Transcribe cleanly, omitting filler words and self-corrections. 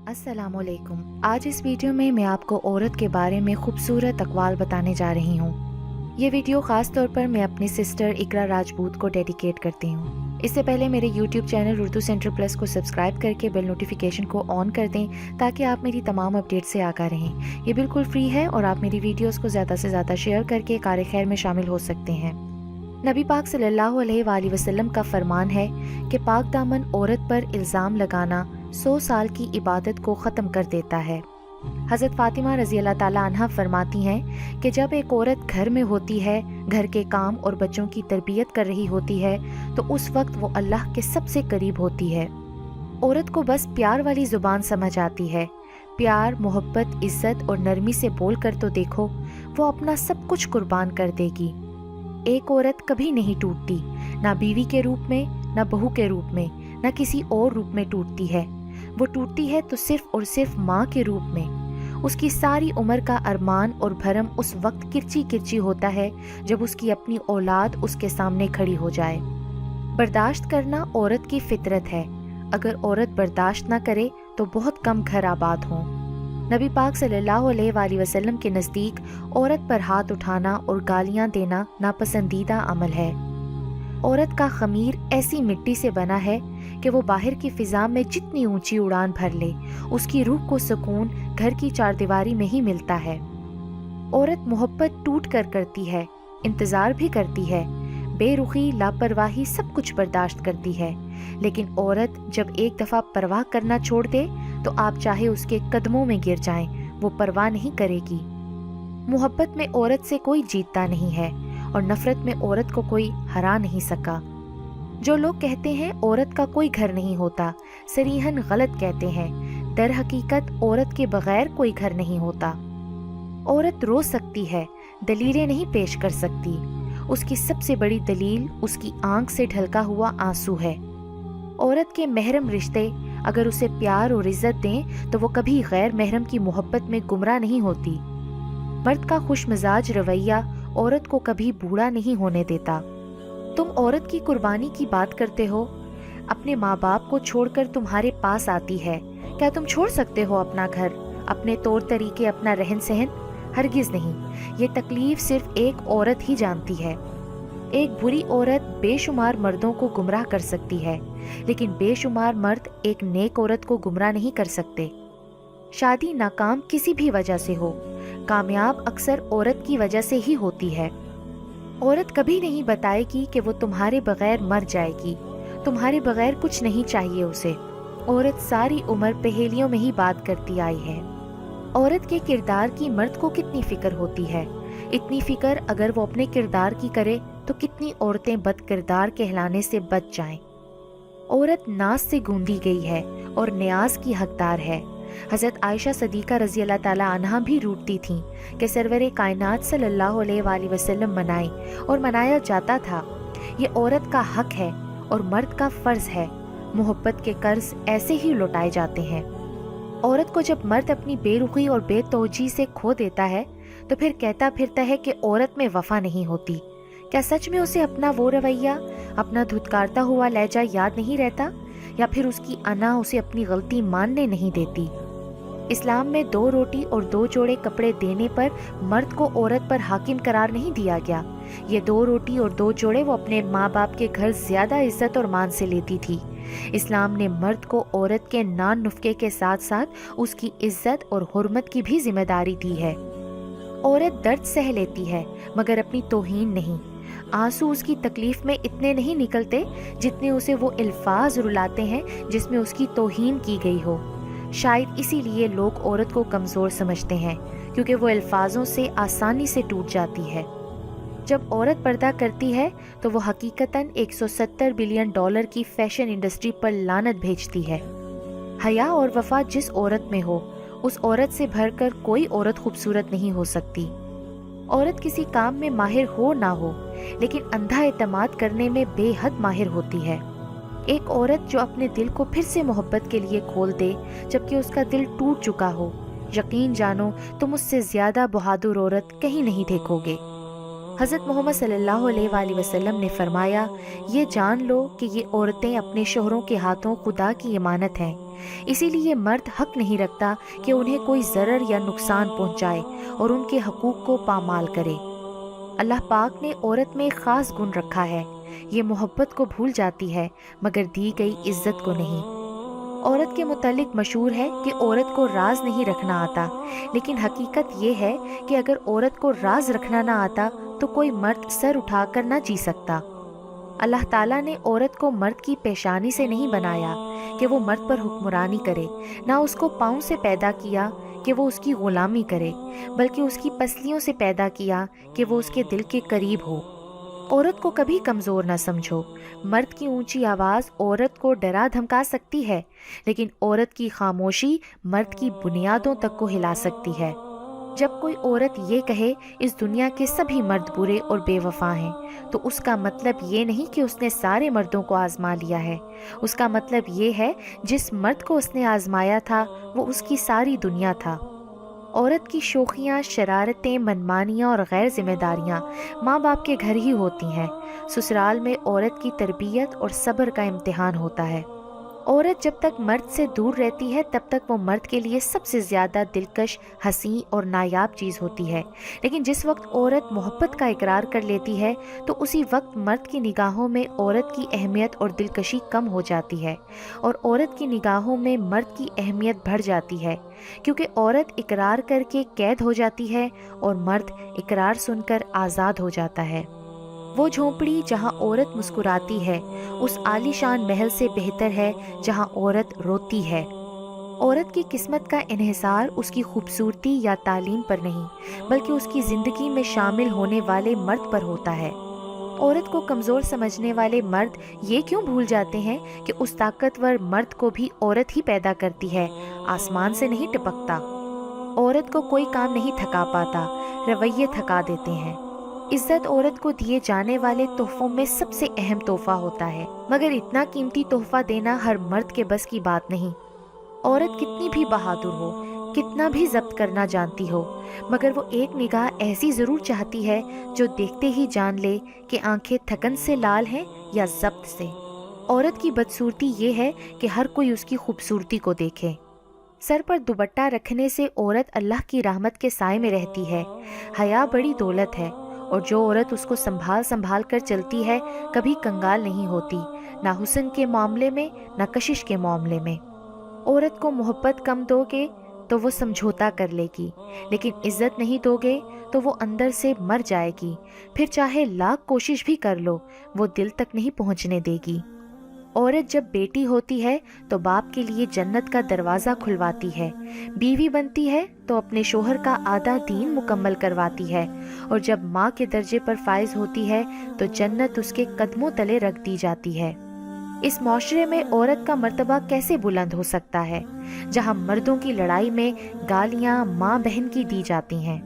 अस्सलाम वालेकुम। आज इस वीडियो में मैं आपको औरत के बारे में खूबसूरत अक़वाल बताने जा रही हूँ। ये वीडियो ख़ास तौर पर मैं अपनी सिस्टर इकरा राजपूत को डेडिकेट करती हूँ। इससे पहले मेरे YouTube channel Urdu centre plus को सब्सक्राइब करके बेल नोटिफिकेशन को ऑन कर दें ताकि आप मेरी तमाम अपडेट से आगाह रहें। ये बिल्कुल फ्री है और आप मेरी वीडियोस को ज़्यादा से ज़्यादा शेयर करके कार खैर में शामिल हो सकते हैं। नबी पाक सल्लल्लाहु अलैहि वसल्लम का फरमान है कि पाक दामन औरत पर इल्ज़ाम लगाना 100 साल की इबादत को ख़त्म कर देता है। हज़रत फ़ातिमा रज़ी अल्लाह ताला अन्हा फरमाती हैं कि जब एक औरत घर में होती है, घर के काम और बच्चों की तरबियत कर रही होती है, तो उस वक्त वो अल्लाह के सबसे करीब होती है। औरत को बस प्यार वाली ज़ुबान समझ आती है। प्यार, मोहब्बत, इज़्ज़त और नरमी से बोल कर तो देखो, वो अपना सब कुछ कुर्बान कर देगी। एक औरत कभी नहीं टूटती, ना बीवी के रूप में, ना बहू के रूप में, ना किसी और रूप में टूटती है। वो टूटती है तो सिर्फ और सिर्फ माँ के रूप में। उसकी सारी उम्र का अरमान और भरम उस वक्त किरची किरची होता है जब उसकी अपनी औलाद उसके सामने खड़ी हो जाए। बर्दाश्त करना औरत की फितरत है। अगर औरत बर्दाश्त ना करे तो बहुत कम घर आबाद हों। नबी पाक सल्लल्लाहु अलैहि वसल्लम के नज़दीक औरत पर हाथ उठाना और गालियाँ देना नापसंदीदा अमल है। औरत का ख़मीर ऐसी मिट्टी से बना है कि वो बाहर की फ़िज़ा में जितनी ऊंची उड़ान भर ले, उसकी रूह को सुकून घर की चारदीवारी में ही मिलता है। औरत मोहब्बत टूट कर करती है, इंतज़ार भी करती है, बेरुखी, लापरवाही सब कुछ बर्दाश्त करती है। लेकिन औरत जब एक दफ़ा परवाह करना छोड़ दे तो आप चाहे उसके कदमों में गिर जाएं, वो परवाह नहीं करेगी। मोहब्बत में औरत से कोई जीतता नहीं है और नफरत में औरत को कोई हरा नहीं सका। जो लोग कहते हैं औरत का कोई घर नहीं होता, सरीहन गलत कहते हैं। दर हकीकत औरत के बगैर कोई घर नहीं होता। औरत रो सकती है, दलीलें नहीं पेश कर सकती। उसकी सबसे बड़ी दलील उसकी आंख से ढलका हुआ आंसू है। औरत के महरम रिश्ते अगर उसे प्यार और इज्जत दें तो वो कभी गैर महरम की मोहब्बत में गुमराह नहीं होती। मर्द का खुशमिजाज रवैया औरत को कभी बूढ़ा नहीं होने देता। तुम औरत की कुर्बानी की बात करते हो, अपने माँ बाप को छोड़कर तुम्हारे पास आती है। क्या तुम छोड़ सकते हो अपना घर, अपने तौर तरीके, अपना रहन सहन? हरगिज नहीं। ये तकलीफ सिर्फ एक औरत ही जानती है। एक बुरी औरत बेशुमार मर्दों को गुमराह कर सकती है, लेकिन बेशुमार मर्द एक नेक औरत को गुमराह नहीं कर सकते। शादी नाकाम किसी भी वजह से हो, कामयाब अक्सर औरत की वजह से ही होती है। औरत कभी नहीं बताएगी कि वो तुम्हारे बगैर मर जाएगी। तुम्हारे बगैर कुछ नहीं चाहिए उसे। औरत सारी उम्र पहेलियों में ही बात करती आई है। औरत के किरदार की मर्द को कितनी फिक्र होती है। इतनी फिक्र अगर वो अपने किरदार की करे तो कितनी औरतें बद किरदार कहलाने से बच जाएं। औरत नाज से गूंदी गई है और न्याज की हकदार है। हज़रत आयशा सदीका रज़ी अल्लाह ताला अन्हा भी रूठती थीं कि सरवरे कायनात सल्लल्लाहु अलैहि वसल्लम मनाए और मनाया जाता था। ये औरत का हक है और मर्द का फ़र्ज़ है। मोहब्बत के कर्ज ऐसे ही लौटाए जाते हैं। औरत को जब मर्द अपनी बेरुखी और बेतौजी से खो देता है तो फिर कहता फिरता है कि औरत में वफ़ा नहीं होती। क्या सच में उसे अपना वो रवैया, अपना धुतकारता हुआ लहजा याद नहीं रहता, या फिर उसकी अना उसे अपनी गलती मानने नहीं देती? इस्लाम में 2 रोटी और 2 जोड़े कपड़े देने पर मर्द को औरत पर हाकिम करार नहीं दिया गया। ये 2 रोटी और 2 जोड़े वो अपने माँ बाप के घर ज्यादा इज्जत और मान से लेती थी। इस्लाम ने मर्द को औरत के नान नुफ्के के साथ साथ उसकी इज्जत और हुर्मत की भी जिम्मेदारी दी है। औरत दर्द सह लेती है मगर अपनी तौहीन नहीं। आंसू उसकी तकलीफ में इतने नहीं निकलते जितने उसे वो अल्फाज रुलाते हैं जिसमें उसकी तौहीन की गई हो। शायद इसीलिए लोग औरत को कमज़ोर समझते हैं, क्योंकि वो अल्फाजों से आसानी से टूट जाती है। जब औरत पर्दा करती है तो वो हकीकतन $170 बिलियन की फैशन इंडस्ट्री पर लानत भेजती है। हया और वफा जिस औरत में हो, उस औरत से भरकर कोई औरत खूबसूरत नहीं हो सकती। औरत किसी काम में माहिर हो ना हो, लेकिन अंधा एतमाद करने में बेहद माहिर होती है। एक औरत जो अपने दिल को फिर से मोहब्बत के लिए खोल दे जबकि उसका दिल टूट चुका हो, यकीन जानो तुम उससे ज्यादा बहादुर औरत कहीं नहीं देखोगे। حضرت محمد صلی اللہ علیہ وآلہ وسلم نے فرمایا، یہ جان لو کہ یہ عورتیں اپنے شوہروں کے ہاتھوں خدا کی امانت ہیں، اسی لیے مرد حق نہیں رکھتا کہ انہیں کوئی ضرر یا نقصان پہنچائے اور ان کے حقوق کو پامال کرے۔ اللہ پاک نے عورت میں ایک خاص گن رکھا ہے، یہ محبت کو بھول جاتی ہے مگر دی گئی عزت کو نہیں۔ عورت کے متعلق مشہور ہے کہ عورت کو راز نہیں رکھنا آتا، لیکن حقیقت یہ ہے کہ اگر عورت کو راز رکھنا نہ آتا تو کوئی مرد سر اٹھا کر نہ جی سکتا۔ اللہ تعالیٰ نے عورت کو مرد کی پیشانی سے نہیں بنایا کہ وہ مرد پر حکمرانی کرے، نہ اس کو پاؤں سے پیدا کیا کہ وہ اس کی غلامی کرے، بلکہ اس کی پسلیوں سے پیدا کیا کہ وہ اس کے دل کے قریب ہو۔ عورت کو کبھی کمزور نہ سمجھو، مرد کی اونچی آواز عورت کو ڈرا دھمکا سکتی ہے، لیکن عورت کی خاموشی مرد کی بنیادوں تک کو ہلا سکتی ہے۔ جب کوئی عورت یہ کہے اس دنیا کے سبھی مرد برے اور بے وفا ہیں، تو اس کا مطلب یہ نہیں کہ اس نے سارے مردوں کو آزما لیا ہے، اس کا مطلب یہ ہے جس مرد کو اس نے آزمایا تھا وہ اس کی ساری دنیا تھا۔ عورت کی شوخیاں، شرارتیں، منمانیاں اور غیر ذمہ داریاں ماں باپ کے گھر ہی ہوتی ہیں۔ سسرال میں عورت کی تربیت اور صبر کا امتحان ہوتا ہے۔ عورت جب تک مرد سے دور رہتی ہے تب تک وہ مرد کے لیے سب سے زیادہ دلکش، حسین اور نایاب چیز ہوتی ہے، لیکن جس وقت عورت محبت کا اقرار کر لیتی ہے تو اسی وقت مرد کی نگاہوں میں عورت کی اہمیت اور دلکشی کم ہو جاتی ہے، اور عورت کی نگاہوں میں مرد کی اہمیت بڑھ جاتی ہے، کیونکہ عورت اقرار کر کے قید ہو جاتی ہے اور مرد اقرار سن کر آزاد ہو جاتا ہے۔ وہ جھونپڑی جہاں عورت مسکراتی ہے اس عالی شان محل سے بہتر ہے جہاں عورت روتی ہے۔ عورت کی قسمت کا انحصار اس کی خوبصورتی یا تعلیم پر نہیں، بلکہ اس کی زندگی میں شامل ہونے والے مرد پر ہوتا ہے۔ عورت کو کمزور سمجھنے والے مرد یہ کیوں بھول جاتے ہیں کہ اس طاقتور مرد کو بھی عورت ہی پیدا کرتی ہے، آسمان سے نہیں ٹپکتا۔ عورت کو کوئی کام نہیں تھکا پاتا، رویے تھکا دیتے ہیں۔ عزت عورت کو دیے جانے والے تحفوں میں سب سے اہم تحفہ ہوتا ہے، مگر اتنا قیمتی تحفہ دینا ہر مرد کے بس کی بات نہیں۔ عورت کتنی بھی بہادر ہو، کتنا بھی ضبط کرنا جانتی ہو، مگر وہ ایک نگاہ ایسی ضرور چاہتی ہے جو دیکھتے ہی جان لے کہ آنکھیں تھکن سے لال ہیں یا ضبط سے۔ عورت کی بدصورتی یہ ہے کہ ہر کوئی اس کی خوبصورتی کو دیکھے۔ سر پر دوپٹہ رکھنے سے عورت اللہ کی رحمت کے سائے میں رہتی ہے۔ حیا بڑی دولت ہے، اور جو عورت اس کو سنبھال کر چلتی ہے کبھی کنگال نہیں ہوتی، نہ حسن کے معاملے میں نہ کشش کے معاملے میں۔ عورت کو محبت کم دو گے تو وہ سمجھوتا کر لے گی، لیکن عزت نہیں دو گے تو وہ اندر سے مر جائے گی، پھر چاہے لاکھ کوشش بھی کر لو وہ دل تک نہیں پہنچنے دے گی۔ عورت جب بیٹی ہوتی ہے تو باپ کے لیے جنت کا دروازہ کھلواتی ہے، بیوی بنتی ہے تو اپنے شوہر کا آدھا دین مکمل کرواتی ہے، اور جب ماں کے درجے پر فائز ہوتی ہے تو جنت اس کے قدموں تلے رکھ دی جاتی ہے۔ اس معاشرے میں عورت کا مرتبہ کیسے بلند ہو سکتا ہے جہاں مردوں کی لڑائی میں گالیاں ماں بہن کی دی جاتی ہیں؟